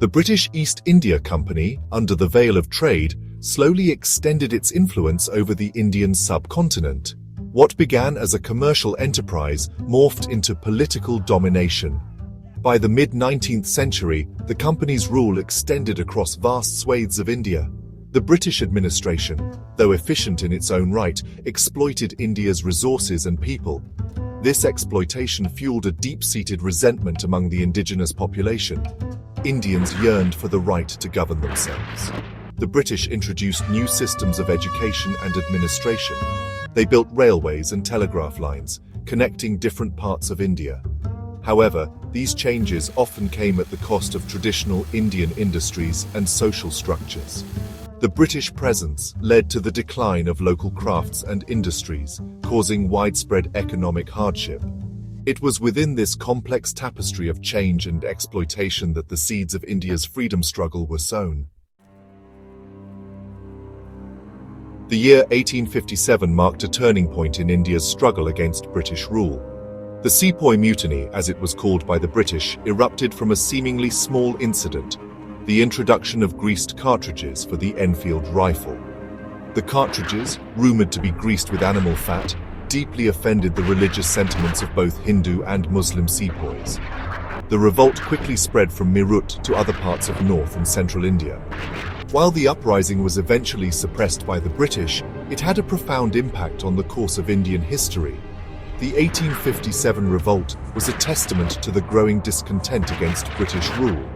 The British East India Company, under the veil of trade, slowly extended its influence over the Indian subcontinent. What began as a commercial enterprise morphed into political domination. By the mid-19th century, the company's rule extended across vast swathes of India. The British administration, though efficient in its own right, exploited India's resources and people. This exploitation fueled a deep-seated resentment among the indigenous population. Indians yearned for the right to govern themselves. The British introduced new systems of education and administration. They built railways and telegraph lines, connecting different parts of India. However, these changes often came at the cost of traditional Indian industries and social structures. The British presence led to the decline of local crafts and industries, causing widespread economic hardship. It was within this complex tapestry of change and exploitation that the seeds of India's freedom struggle were sown. The year 1857 marked a turning point in India's struggle against British rule. The Sepoy Mutiny, as it was called by the British, erupted from a seemingly small incident, the introduction of greased cartridges for the Enfield rifle. The cartridges, rumored to be greased with animal fat, deeply offended the religious sentiments of both Hindu and Muslim sepoys. The revolt quickly spread from Meerut to other parts of North and Central India. While the uprising was eventually suppressed by the British, it had a profound impact on the course of Indian history. The 1857 revolt was a testament to the growing discontent against British rule.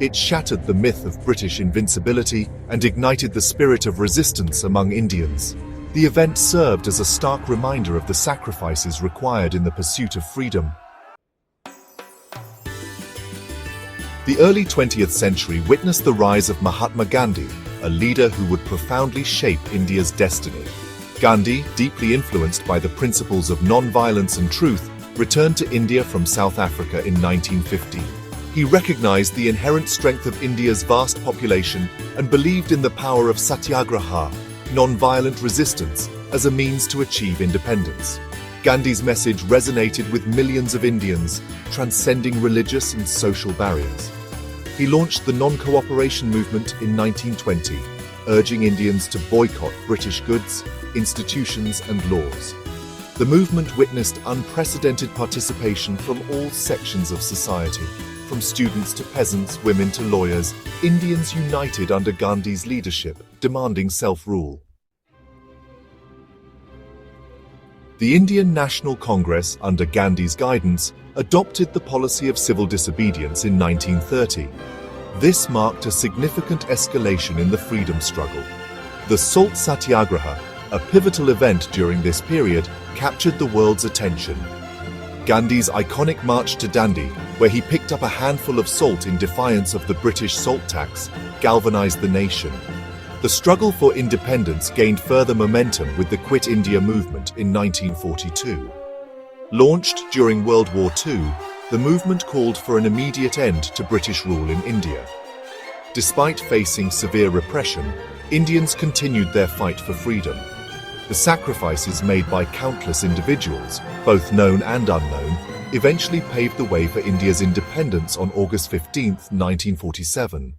It shattered the myth of British invincibility and ignited the spirit of resistance among Indians. The event served as a stark reminder of the sacrifices required in the pursuit of freedom. The early 20th century witnessed the rise of Mahatma Gandhi, a leader who would profoundly shape India's destiny. Gandhi, deeply influenced by the principles of non-violence and truth, returned to India from South Africa in 1915. He recognized the inherent strength of India's vast population and believed in the power of satyagraha, non-violent resistance, as a means to achieve independence. Gandhi's message resonated with millions of Indians, transcending religious and social barriers. He launched the non-cooperation movement in 1920, urging Indians to boycott British goods, institutions, and laws. The movement witnessed unprecedented participation from all sections of society. From students to peasants, women to lawyers, Indians united under Gandhi's leadership, demanding self-rule. The Indian National Congress, under Gandhi's guidance, adopted the policy of civil disobedience in 1930. This marked a significant escalation in the freedom struggle. The Salt Satyagraha, a pivotal event during this period, captured the world's attention. Gandhi's iconic march to Dandi, where he picked up a handful of salt in defiance of the British salt tax, galvanized the nation. The struggle for independence gained further momentum with the Quit India movement in 1942. Launched during World War II, the movement called for an immediate end to British rule in India. Despite facing severe repression, Indians continued their fight for freedom. The sacrifices made by countless individuals, both known and unknown, eventually paved the way for India's independence on August 15, 1947.